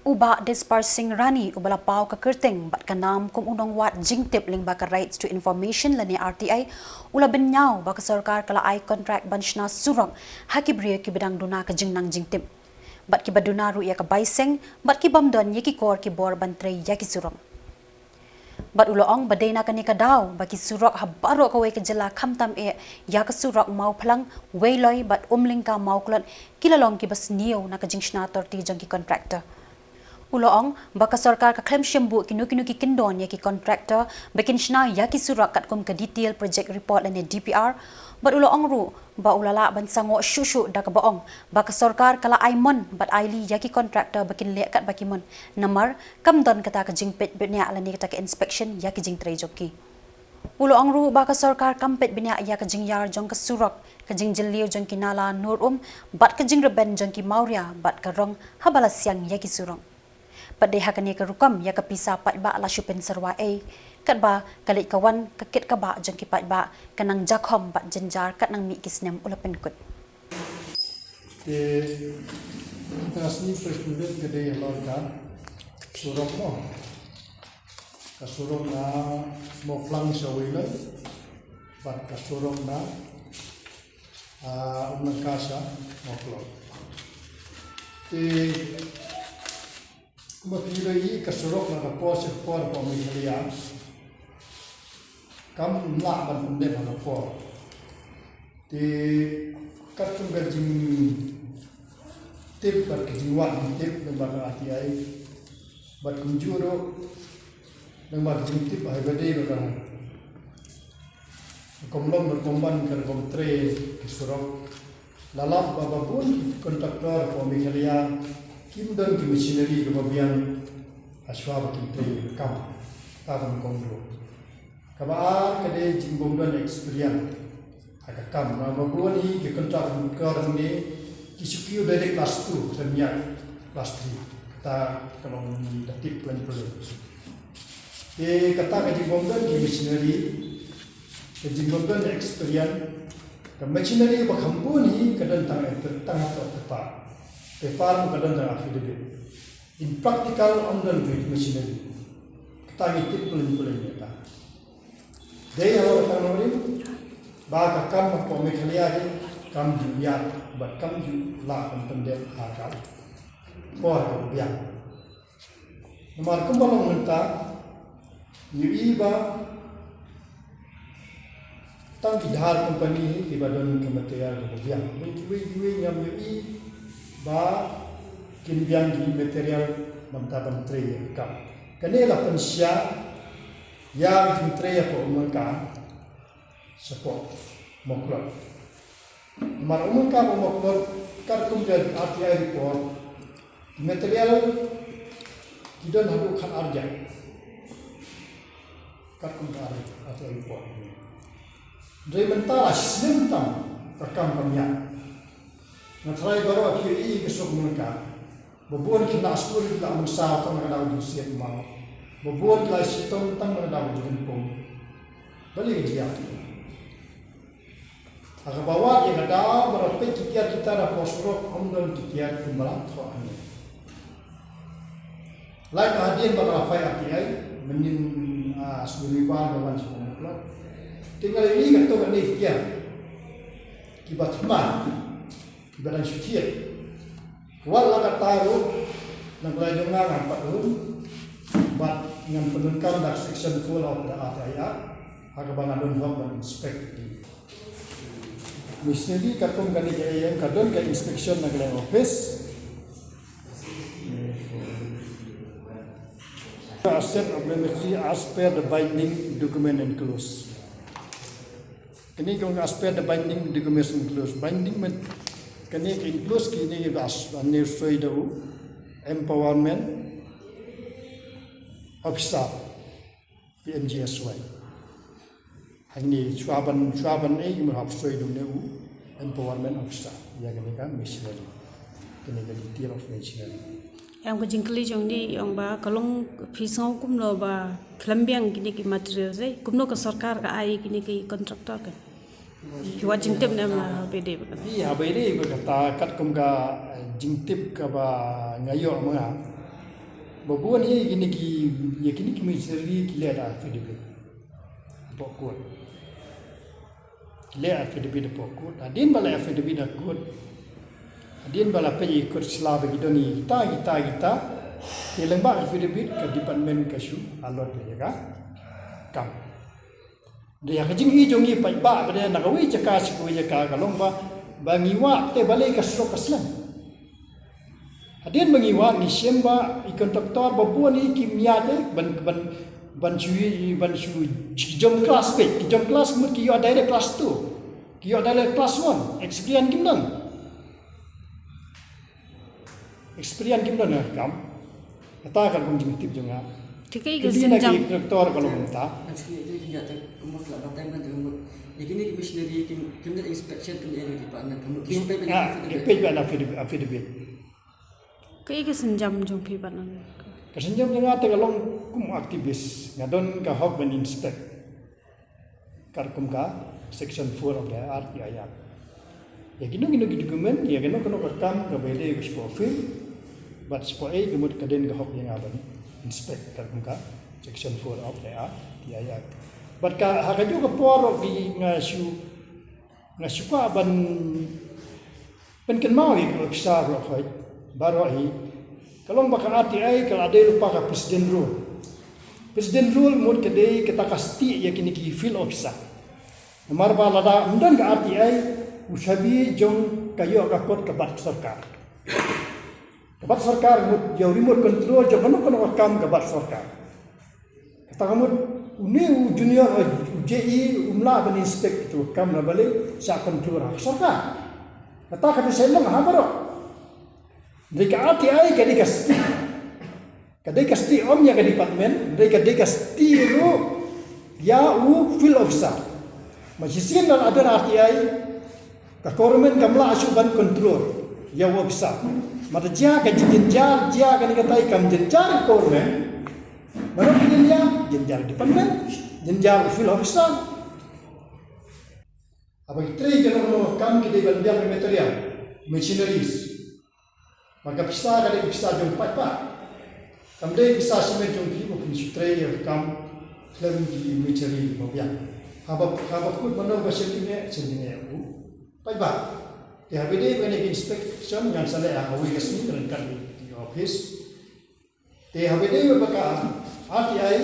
Uba dispersing rani ubala pau ka kerting bat kanam kum unong wat jingtip ling baka rights to information lani RTI ula benyau baka sarkar kala ai contract banshna surong hakibri ki bedang duna ka jingnang jingtip bat ki baduna ru ya ka baiseng bat ki bamdon ye ki kor ki bor bantrei ya ki surong bat uloong badena kani ka daw baki surok habaro ka we ka jela khamtam e ya ka surok mau phalang weiloi bat umling ka mau klot kilalong ki bas niyo na ka jingshna torti jang ki contractor Uloong baka sarkar ka claim syambu kinu-kinu ki kindon ya ki contractor bakin shna ya ki surak kat kum ka detail project report lane DPR bat uloong ru ba ulala ban sango shushu da ka baong baka sarkar kala aimon bat aili ya ki contractor bakin le kat bakimon namar kamdon kata ka jingpet benya lane kata ka inspection ya ki jing trai joki Uloong ru baka sarkar kampet benya ya ka jing yar jong ka surak ka jing jeliu jong ki nala nur bat ka jing reben jong ki mauria bat ka rong habala siang ya ki surong Pada hakani ka rukam ya ka pisa pat ba la syupen serwa kat ba kalit kawan kakit ka ba jeng ki pat ba kanang jakhom ba jenjar kat nang mi kisnem ulapen kut te international president gede lorka surok mo ka surok na mo flang sawila bat ka surok na kasa mo klot te Matulai kasurok na po sa po po may kaliyan kam lakban punde na po di katong gajing tip at kajingwan tip ng mga atiyay bat kunjuro ng mga tip ay bade mga komlong berkomban kan komtre kasurok lalap bababun kontraktor po may kaliyan Kimdan ki machinery kebabian aswab kita kam tahan kondro. Kabar kade jimbongdan experience agak kam. Mabuan ni ke kontrak kerja ni kisukiu dari kelas 2 ternyata kelas 3 kita kalau dapat plan problem. Kata ke jimbongdan ki machinery ke jimbongdan experience ke machinery bakampu ni kadang atau tepat. Pepar kadang dah affidavit. In practical ondan with machinery. Kita ngitip pelin-pelin kita. Dia awal kanorin, baga kam po mekalia di kam juliat, bat kam ju la pendek akal. Por biang. Nomor kembalong menta, iba tang dihar company di badan kementerian kemudian. Wih nyam ba kinbiang di material mantaban tray kam kanela pensya ya di tray po umangka support moklot mar umangka moklot kartum dan RTI report material tidak hadu kan arja kartum RTI report dari mentara sentam rekam kamian Natrai baru akhiri kesok mereka. Bebuan kena astur kita mensal tang ada di siat mau. Bebuan kita sitom tang ada di kampung. Balik dia. Agak bawa yang ada berapa kita rapos rok omdon kita kembali tuan. Lain hadian bakal fai RTI menin suriban lawan semua. Tinggal ini kan ni dia. Kibat teman. Ibadah syukur. Wala kataru naglayong nga Pak bat dengan penungkam dari section full of the RTI agabangan don hok inspect. Misalnya katong kani kaya kadon ka inspection naglayong office. Asset of the as per the binding document enclosed. Kini kung as per the binding document enclosed. Binding kini includes kini bas anir soidau empowerment officer PMGSY. Ini cuaban ini merhab soidau neu empowerment officer. Ya kini kan missionary. Kini kan detail of missionary. Yang kejengkeli jong ni yang ba kalong pisau kumlo ba kelambiang kini ki material saya kumlo ke sarkar ka ai kini ki kontraktor kan. Kiwa jingtip nama BD bukan? Iya BD berkata kat kum ka jingtip ka ba ngayo mga babuan gini ki miseri ki le da affidavit pokok le affidavit pokok adin bala affidavit akut adin bala pe ikut selaba gidoni kita ki lembak affidavit ke department kasu alot ya ka kam dia kajing hijau ni pai ba pada nagawi jaka sikui jaka kalong ba ngiwa te balai ka srok aslan adin mengiwa ni semba kontraktor babuan ni kimia je ban chui jom kelas pe jom kelas mut ki yo direct kelas 2 ki yo direct kelas 1 experience kimdan kam kata kan kum jing tip jonga Tikai kibina kesenjam. ki kontraktor kalau minta Actually, ya tak kemas lah batai man dengan ini missionary kim inspection kim yang di partner kamu ki affidavit Kai kesenjam jong pi banan. kasenjam jonga te kalong kum aktivis ngadon ka hok ben inspect karkum ka section 4 of the RTI ya gino dokumen ya gino kono kam ka bele ke profil but spoe gemut kaden ka hok yang aban inspect karkum ka section 4 of the RTI ya but ka hakaju ka poro di ngasu ka ban penken mau ko sa ro khoi baro hi kalong baka RTI kalau ada lupa ka presiden rule mud kedai kita kasti ya kini ki field officer nomor ba lada undan ka RTI usabi jong kayo ka kot ka bat sarkar mud jau remote control jong kono kam ka bat sarkar kata kamu uni junior JE umla ban inspect tu kam na balik sa control sarkar kata saya ha baro mereka RTI kadai kasti omnya ke department mereka kasti ru ya field officer masih dan ada RTI ka kormen kamla asuban control ya officer mata dia ka jenjar dia kan katai kam jenjar kormen mana dia jenjar department jenjar field officer apa itri kalau kam kita bandiang material machineries maka bisa kada bisa jumpa pak kamde bisa semen jumpi mungkin sutre ya kam lem di mencari mobiang habab kut mana basyaknya sendiri aku pak ya bede bene inspection yang sale awi kesini terangkan di office te habede baka RTI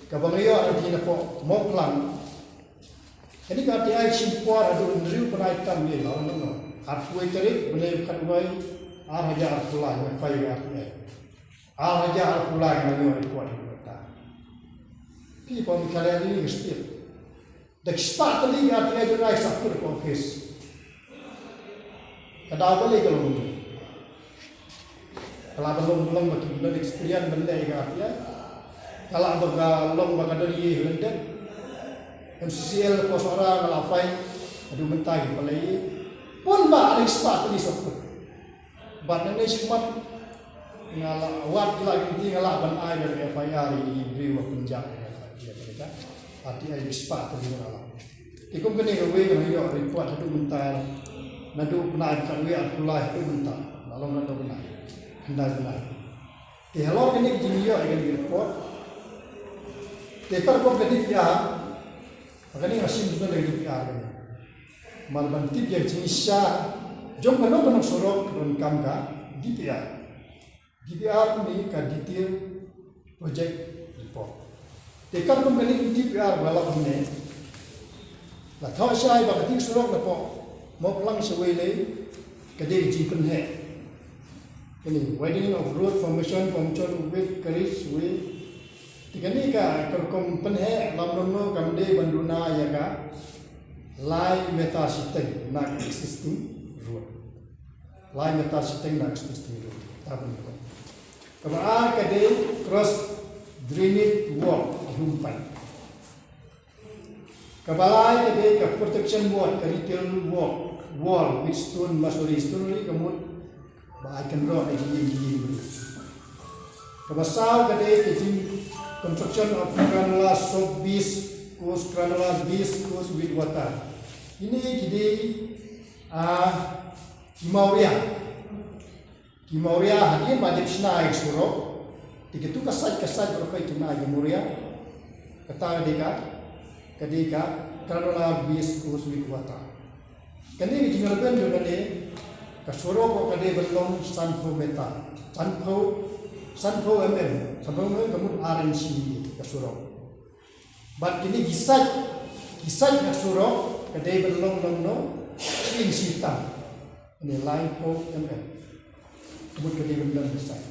kabangayo di napo moklang jadi RTI simpor adu ndriu penaitan ni lawan no aku iterik bene kanwai Arhaja Arfullah yang fai RTI Arhaja Arfullah yang kuat kita people kalian ini gestir dak start tadi RTI juga sakut office kada boleh kalau belum betul experience benda yang RTI kalau belum dari London MCCL pos orang kalau fai adu mentai balai pun ba start tadi sakut Badan ini cuma ngalah wat lagi di ngalah ban air dari FIR di Brewa Punjab ya mereka RTI bispa tadi ngalah. Ikum kene gawe kan yo report itu mental nadu benar kan we Abdullah itu mental lalu nadu benar benar. Di hello kene jini yo agen report. Tekar ko kene dia agani asim sudah lagi dia kan. Malban tip yang jenisnya jom kono sorok don kamka DPR ni ka detail project report tekar ko kali DPR wala ne la thaw sai ba ka sorok na po mo lang sa way le ka de ji kun he kini widening of road formation from chon with karis way tikani ka kom pen he lam no kam de banduna ya ka lai meta system na existing lain meta setting nak istimewa tahun itu. Kemudian kade cross drainage wall rumpai. Kebalai kade ke protection wall, retail wall with stone masuri stone ni kemudian bahkan roh ini. Kebasau kade ke construction of granular soap base, course granular base, course with water. Ini kade Kimauria hadir budget senai surok Dikitu kasat berkai kena gemuria kata kadika karola bis kuswi kuata. Kani jingalben juga de kasuro ko kade belum sanfo meta. Sanfo sampai kamu RNC kasuro. Bat kini kisah kasuro kade belum no sing sita. Ini lain ko kamu kade belum besar.